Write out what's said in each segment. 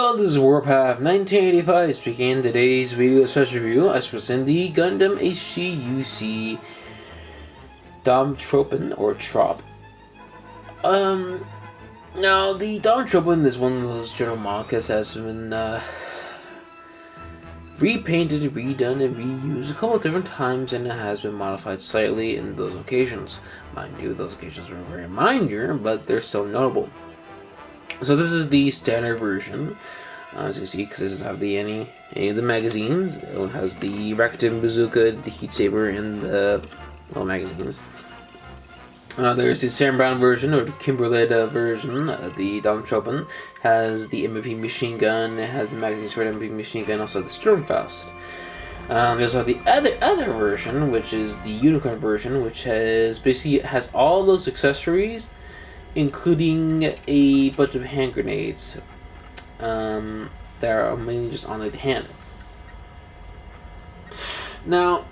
Hello, this is Warpath 1985 speaking. In today's video special review, I present the Gundam HGUC Dom Tropen or Trop. Now the Dom Tropen is one of those general mangas that has been repainted, redone, and reused a couple of different times, and it has been modified slightly in those occasions. Mind you, those occasions were very minor, but they're still notable. So this is the standard version, as you can see, because it doesn't have any of the magazines. It has the Rakuten Bazooka, the Heat Saber, and the magazines. There's the Sam Brown version, or the Kimberlite version. The Dom Tropen has the M.P machine gun. It has the magazines for the M.P machine gun, also the Sturmfaust. We also have the other version, which is the Unicorn version, which has all those accessories, including a bunch of hand grenades that are mainly just on the hand. Now,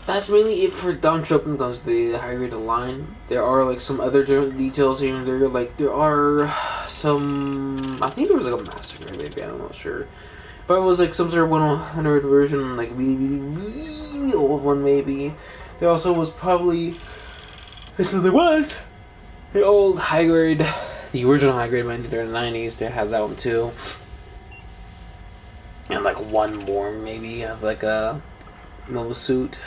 that's mainly it for Dom Tropen comes the high rated line. There are like some other different details here and there. Like there are some, I think there was like a massacre, maybe, I'm not sure. But it was like some sort of 100 version, like really old one maybe. There also was probably, there was the old high grade, the original high grade manga during the 90s, they had that one too. And like one more maybe of like a mobile suit.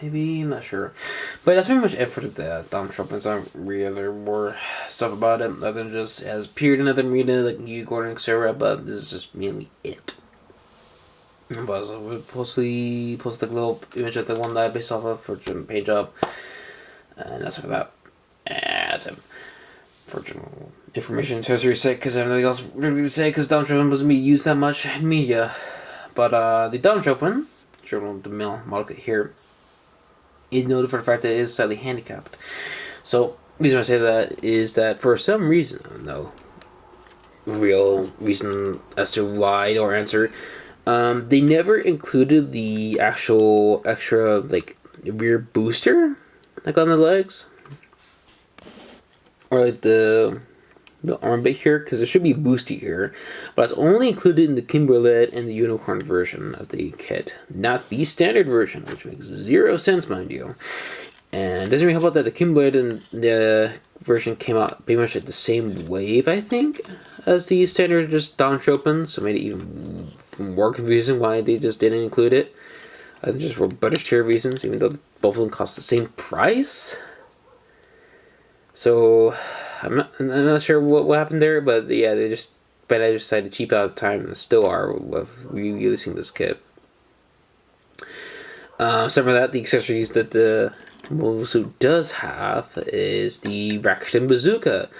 Maybe, not sure. But that's pretty much it for the Dom Tropen. There's not really other more stuff about it other than just it has appeared in other media like Unicorn, etc. But this is just mainly it. But also we'll post like a little image of the one that I based off of for the paint job. And that's for that. That's it. For general information tertiary sake, because everything else we're going to say, because Dom Tropen wasn't being used that much in media. But the Dom Tropen, the male model kit here, is noted for the fact that it is slightly handicapped. So the reason I say that is that for some reason, no real reason as to why or answer, they never included the actual extra like rear booster like on the legs. Or like the arm bit here, because there should be boosty here, but it's only included in the Kimberlite and the Unicorn version of the kit, not the standard version, which makes 0 sense, mind you. And it doesn't really help out that the Kimberlite and the version came out pretty much at the same wave, I think, as the standard just Dom Tropen, so it made it even more confusing why they just didn't include it. I think just for budgetary reasons, even though both of them cost the same price. So I'm not sure what happened there, but yeah, they decided to cheap out the time, and still are with releasing this kit. Aside from that, the accessories that the mobile suit does have is the Rakuten Bazooka.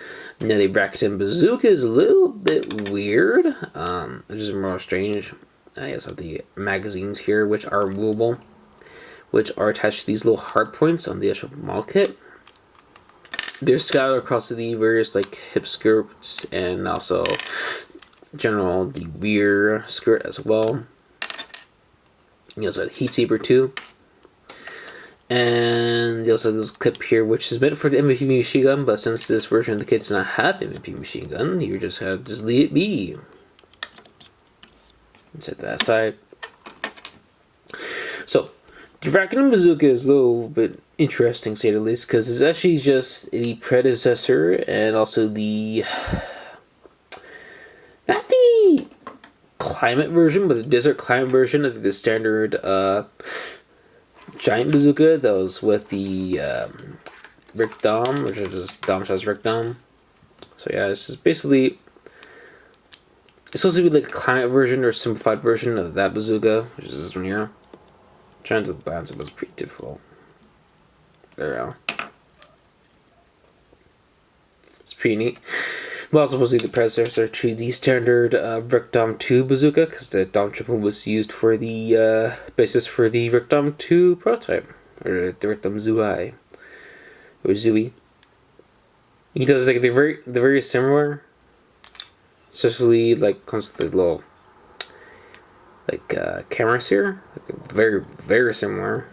Now the Rakuten Bazooka is a little bit weird. It's just more strange. I guess I have the magazines here, which are removable, which are attached to these little hard points on the actual model kit. They're scattered across the various like hip skirts and also general the rear skirt as well. You also have the Heat Saber too. And you also have this clip here which is meant for the M.P machine gun, but since this version of the kit does not have M.P machine gun, you just leave it be. Set that aside. So the Rakuten Bazooka is a little bit interesting, to say the least, because it's actually just the predecessor and also the not the climate version, but the desert climate version of the standard giant bazooka that was with the Rick Dom, which is just Dom Shaw's Rick Dom. So yeah, this is basically, it's supposed to be like a climate version or simplified version of that bazooka, which is this one here. Trying to balance it was pretty difficult. There we go. It's pretty neat. But also supposed to be the predecessor to the standard Rick Dom 2 bazooka, because the Dom Tropen was used for the basis for the Rick Dom 2 prototype, or the Rick Dom Zwei, or Zui. You can tell it's like they're very similar, especially like comes to the little like cameras here, like very very similar.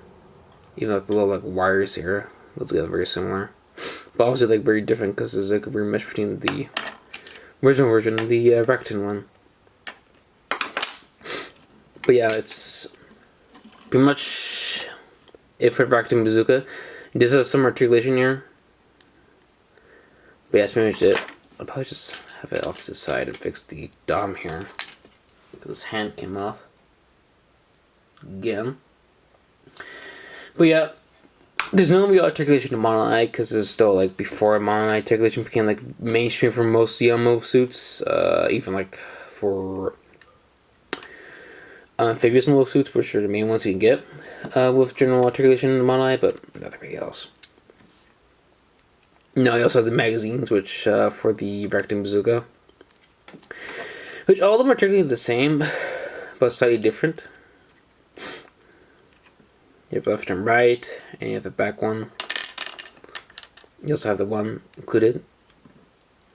Even with the little like wires here, those get very similar, but also like very different because there's like a very much between the original version, the Rakuten one. But yeah, it's pretty much it for Rakuten Bazooka. It does have some articulation here. But yeah, that's pretty much it. I'll probably just have it off to the side and fix the Dom here. Because his hand came off. Again. But yeah, there's no real articulation to Mono Eye because it's still like before Mono Eye articulation became like mainstream for most Zeon mobile suits. Even like for amphibious mobile suits, which are the main ones you can get with general articulation in Mono Eye, but nothing else. No, you also have the magazines, which for the Rakuten Bazooka, which all of them are technically the same, but slightly different. You have left and right, and you have the back one. You also have the one included,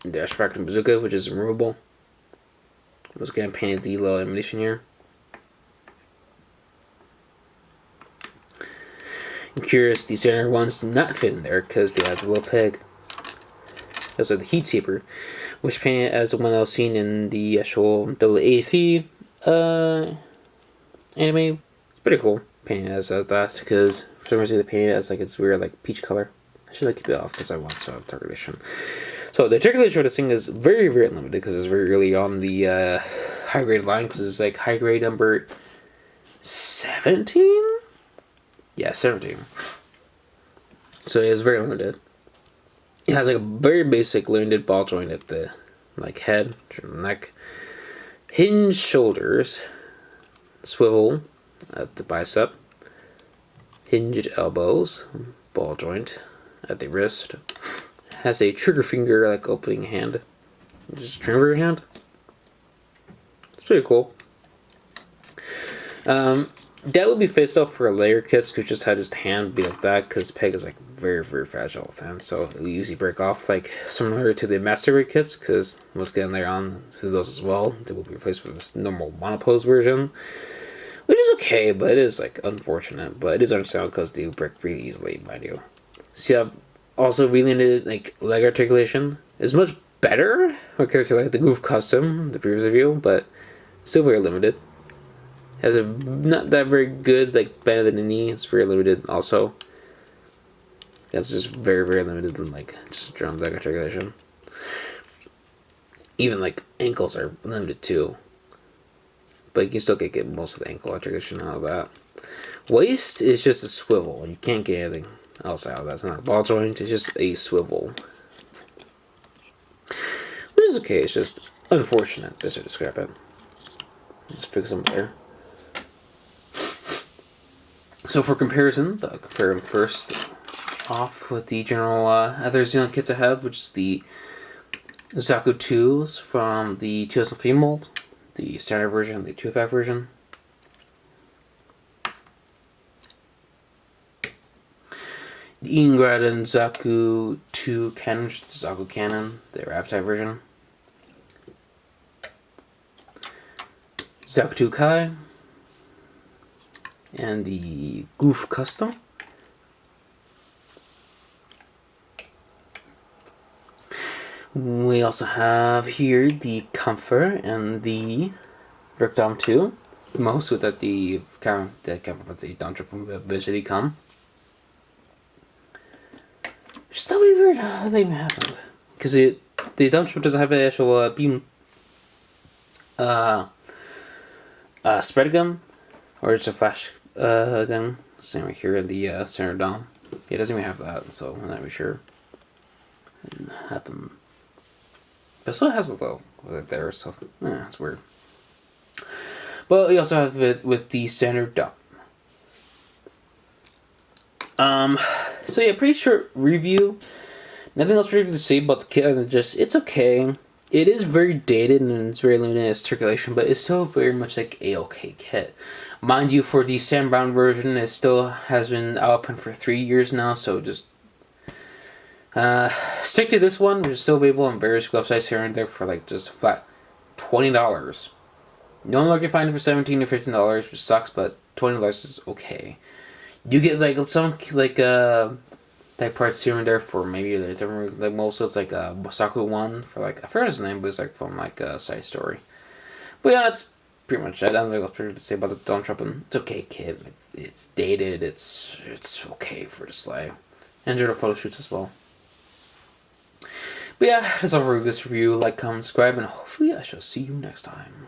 the Rakuten Bazooka, which is removable. I was going to paint the little animation here. I'm curious, the standard ones do not fit in there because they have the little peg. Also the Heat Saber, which painted as the one I was seen in the actual AAP anime. It's pretty cool painting as that because for some reason they painted it as like it's weird like peach color. I should keep it off because I want some articulation. So the articulation for this thing is very limited because it's very early on the high grade line because it's like high grade number 17. Yeah, 17. So it is very limited. It has like a very basic limited ball joint at the like head, neck, hinged shoulders, swivel at the bicep, hinged elbows, ball joint at the wrist. Has a trigger finger like opening hand, just trigger hand. It's pretty cool. That would be faced off for a layer kits, which just had his hand be like that, because peg is like very fragile with hand, so it will usually break off, like similar to the master grade kits, because once again later on to those as well, they will be replaced with this normal monopose version, which is okay, but it is like unfortunate, but it is understandable because they break really easily, mind you. So you have also really limited like leg articulation. Is much better compared to like the Goof Custom, the previous review, but still very limited. Has a not that very good like bend in the knee. It's very limited also. It's just very limited in like just drum leg articulation. Even like ankles are limited too. But you can still get most of the ankle articulation out of that. Waist is just a swivel. You can't get anything else out of that. It's not a ball joint, it's just a swivel. Which is okay, it's just unfortunate, best way to describe it. Just fix them there. So for comparisons, I'll compare them first off with the general other Zeon kits I have, which is the Zaku 2s from the 2003 mold, the standard version, the 2-pack version. The Ingrad and Zaku 2 cannon, Zaku cannon, the Raptide version. Zaku 2 Kai. And the Goof Custom. We also have here the Comfort and the Dom 2. Most with that the Dom Tropen eventually come. Which is so weird how that even happened. Because the Dom Tropen doesn't have an actual beam spread gun. Or it's a flash gun. Same right here in the center dom. Yeah, it doesn't even have that, so I'm not really sure. It didn't happen. But it still has it though, with it there, so yeah, it's weird. But we also have it with the standard dom. So yeah, pretty short review. Nothing else really to say about the kit other than just it's okay. It is very dated and it's very limited in its circulation, but it's still very much like a okay kit. Mind you, for the Sam Brown version, it still has been open for 3 years now, so just stick to this one, which is still available on various websites here and there for like just flat $20. No one can find it for $17 or $15, which sucks, but $20 is okay. You get like some like Like parts here and there for maybe like different, like most it's like Zaku one for like, I forgot his name, but it's like from like a side story. But yeah, that's pretty much it. I don't think what's pretty to say about the Dom Tropen. It's okay, kid. It's dated. It's okay for display. Enjoy the photo shoots as well. But yeah, that's all for this review. Like, comment, subscribe, and hopefully I shall see you next time.